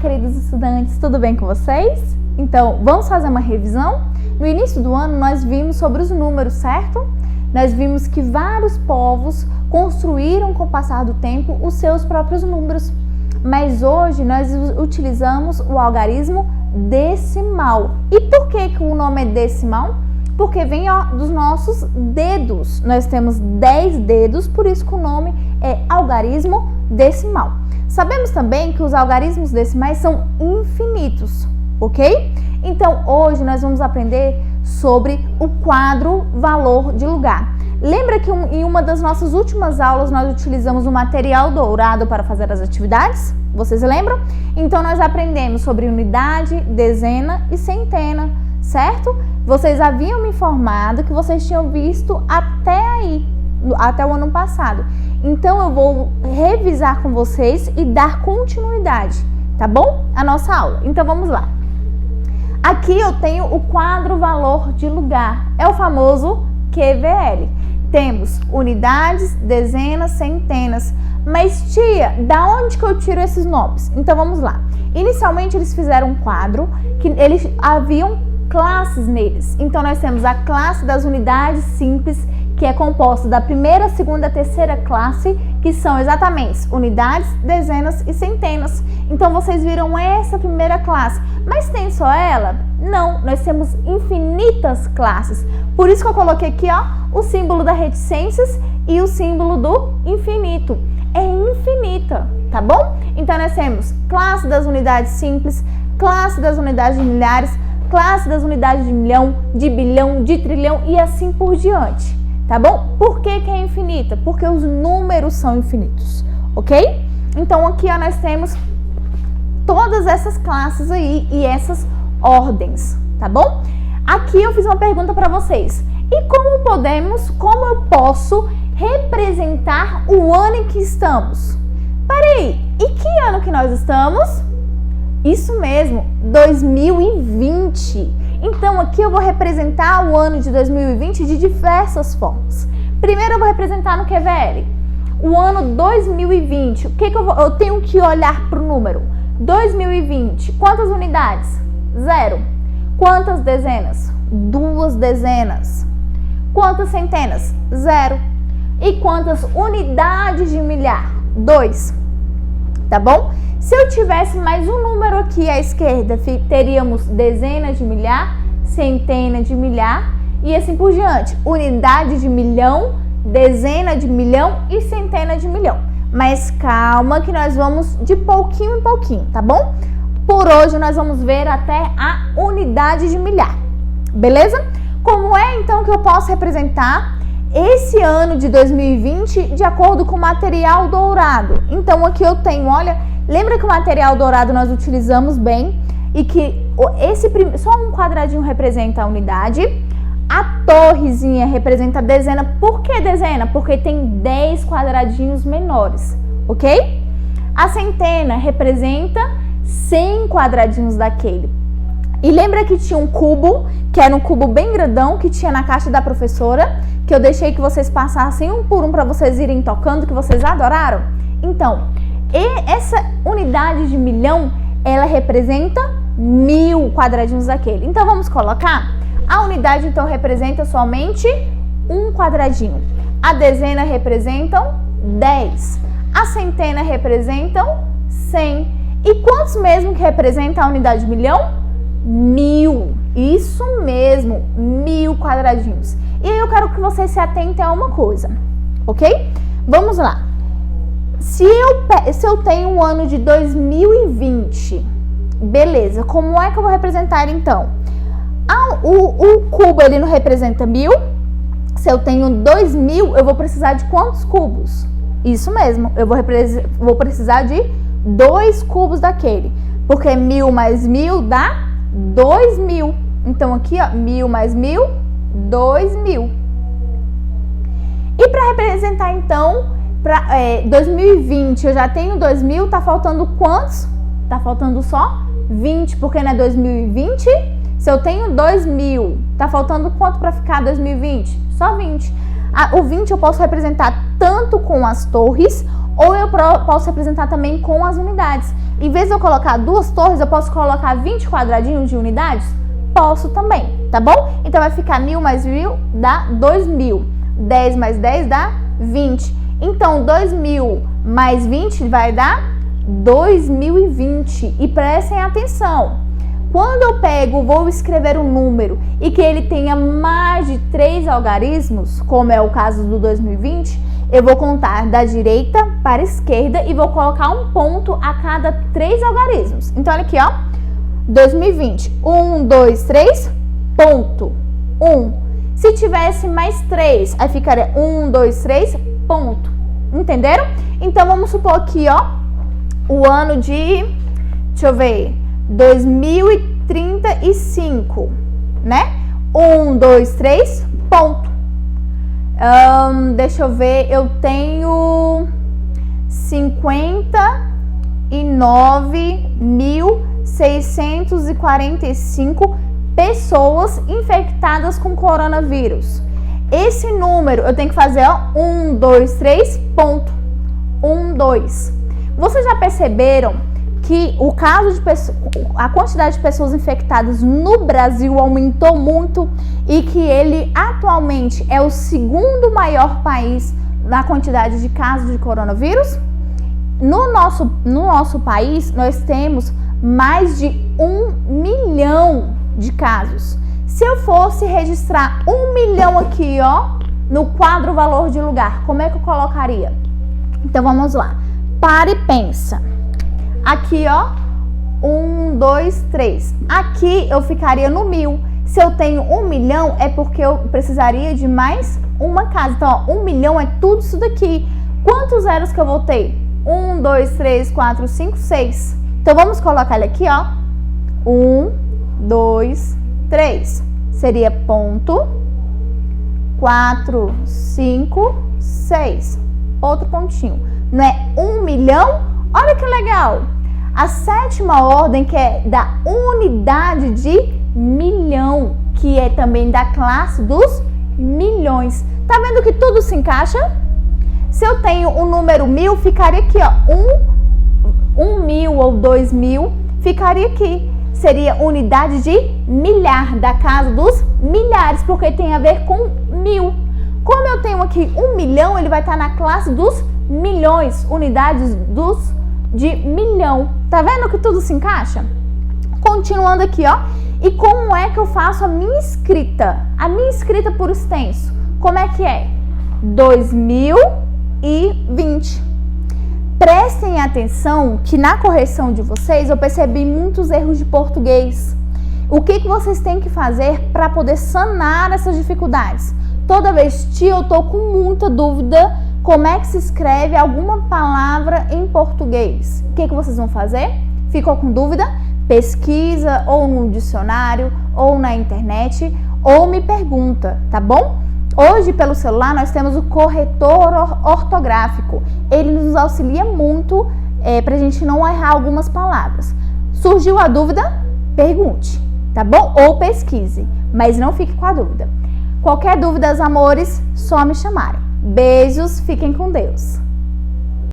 queridos estudantes, tudo bem com vocês? Então, vamos fazer uma revisão? No início do ano, nós vimos sobre os números, certo? Nós vimos que vários povos construíram, com o passar do tempo, os seus próprios números. Mas hoje, nós utilizamos o algarismo decimal. E por que o nome é decimal? Porque vem dos nossos dedos. Nós temos 10 dedos, por isso que o nome é algarismo decimal. Sabemos também que os algarismos decimais são infinitos, ok? Então, hoje nós vamos aprender sobre o quadro valor de lugar. Lembra que em uma das nossas últimas aulas nós utilizamos o material dourado para fazer as atividades? Vocês lembram? Então, nós aprendemos sobre unidade, dezena e centena, certo? Vocês haviam me informado que vocês tinham visto até aí, até o ano passado. Então, eu vou revisar com vocês e dar continuidade, tá bom? A nossa aula. Então, vamos lá. Aqui eu tenho o quadro valor de lugar, é o famoso QVL. Temos unidades, dezenas, centenas. Mas, tia, da onde que eu tiro esses nomes? Então, vamos lá. Inicialmente, eles fizeram um quadro que eles haviam classes neles. Então, nós temos a classe das unidades simples, que é composta da primeira, segunda, terceira classe, que são exatamente unidades, dezenas e centenas. Então, vocês viram essa primeira classe. Mas tem só ela? Não, nós temos infinitas classes. Por isso que eu coloquei aqui, ó, o símbolo da reticências e o símbolo do infinito. É infinita, tá bom? Então, nós temos classe das unidades simples, classe das unidades de milhares, classe das unidades de milhão, de bilhão, de trilhão e assim por diante. Tá bom? Por que é infinita? Porque os números são infinitos, ok? Então, aqui ó, nós temos todas essas classes aí e essas ordens, tá bom? Aqui eu fiz uma pergunta para vocês. E como eu posso representar o ano em que estamos? Peraí, e que ano que nós estamos? Isso mesmo, 2020. Então, aqui eu vou representar o ano de 2020 de diversas formas. Primeiro, eu vou representar no QVL. O ano 2020, o que eu tenho que olhar para o número? 2020, quantas unidades? 0. Quantas dezenas? 2 dezenas. Quantas centenas? 0. E quantas unidades de milhar? 2. Tá bom? Se eu tivesse mais um número aqui à esquerda, teríamos dezenas de milhar, centena de milhar e assim por diante. Unidade de milhão, dezena de milhão e centena de milhão. Mas calma que nós vamos de pouquinho em pouquinho, tá bom? Por hoje nós vamos ver até a unidade de milhar, beleza? Como é então que eu posso representar esse ano de 2020 de acordo com o material dourado? Então aqui eu tenho, olha, lembra que o material dourado nós utilizamos bem e que só um quadradinho representa a unidade, a torrezinha representa a dezena. Por que dezena? Porque tem 10 quadradinhos menores, ok? A centena representa 100 quadradinhos daquele. E lembra que tinha um cubo, que era um cubo bem grandão, que tinha na caixa da professora, que eu deixei que vocês passassem um por um para vocês irem tocando, que vocês adoraram? Então, essa unidade de milhão, ela representa 1000 quadradinhos daquele. Então, vamos colocar? A unidade, então, representa somente um quadradinho. A dezena representam 10. A centena representam 100. E quantos mesmo que representa a unidade de milhão? 1000. Isso mesmo, 1000 quadradinhos. E aí eu quero que vocês se atentem a uma coisa, ok? Vamos lá. Se eu tenho um ano de 2020, beleza, como é que eu vou representar então? O cubo ele não representa 1000. Se eu tenho 2000, eu vou precisar de quantos cubos? Isso mesmo, eu vou precisar de 2 cubos daquele, porque 1000 mais 1000 dá 2000. Então aqui, ó, 1000 mais 1000, 2000. E para representar então, para 2020, eu já tenho 2000, tá faltando quantos? Tá faltando só 20, porque não é 2020? Se eu tenho 2000, tá faltando quanto para ficar 2020? Só 20. O 20 eu posso representar tanto com as torres Ou eu posso representar também com as unidades. Em vez de eu colocar 2 torres, eu posso colocar 20 quadradinhos de unidades? Posso também, tá bom? Então vai ficar 1000 mais 1000 dá 2000. 10 mais 10 dá 20. Então 2000 mais 20 vai dar 2020. E prestem atenção. Quando eu vou escrever um número e que ele tenha mais de 3 algarismos, como é o caso do 2020, eu vou contar da direita para a esquerda e vou colocar um ponto a cada 3 algarismos. Então, olha aqui, ó. 2020. 1, 2, 3, ponto. 1. Se tivesse mais 3, aí ficaria 1, 2, 3, ponto. Entenderam? Então, vamos supor aqui, ó, o ano de, deixa eu ver, 2035, né? 1, 2, 3, ponto. Deixa eu ver, eu tenho 59.645 pessoas infectadas com coronavírus. Esse número eu tenho que fazer, ó, 1, 2, 3, ponto. 1, 2. Vocês já perceberam que o caso de a quantidade de pessoas infectadas no Brasil aumentou muito e que ele atualmente é o segundo maior país na quantidade de casos de coronavírus? No nosso país, nós temos mais de 1 milhão de casos. Se eu fosse registrar 1 milhão aqui, ó, no quadro valor de lugar, como é que eu colocaria? Então, vamos lá. Para e pensa. Aqui, ó, 1, 2, 3. Aqui eu ficaria no 1000. Se eu tenho 1 milhão, é porque eu precisaria de mais uma casa. Então, ó, 1 milhão é tudo isso daqui. Quantos zeros que eu vou ter? 1, 2, 3, 4, 5, 6. Então, vamos colocar ele aqui, ó. 1, 2, 3. Seria ponto. 4, 5, 6. Outro pontinho. Não é 1 milhão? Olha que legal! A 7ª ordem, que é da unidade de milhão, que é também da classe dos milhões. Tá vendo que tudo se encaixa? Se eu tenho o número 1000, ficaria aqui, ó. 1.000 ou 2.000, ficaria aqui. Seria unidade de milhar, da casa dos milhares, porque tem a ver com 1000. Como eu tenho aqui 1 milhão, ele vai estar na classe dos milhões, unidades de milhão. Tá vendo que tudo se encaixa? Continuando aqui, ó. E como é que eu faço a minha escrita? A minha escrita por extenso. Como é que é? 2020. Prestem atenção que na correção de vocês eu percebi muitos erros de português. O que vocês têm que fazer para poder sanar essas dificuldades? Toda vez que eu tô com muita dúvida, como é que se escreve alguma palavra em português? O que vocês vão fazer? Ficou com dúvida? Pesquisa ou no dicionário, ou na internet, ou me pergunta, tá bom? Hoje, pelo celular, nós temos o corretor ortográfico. Ele nos auxilia muito para a gente não errar algumas palavras. Surgiu a dúvida? Pergunte, tá bom? Ou pesquise, mas não fique com a dúvida. Qualquer dúvida, amores, só me chamarem. Beijos, fiquem com Deus.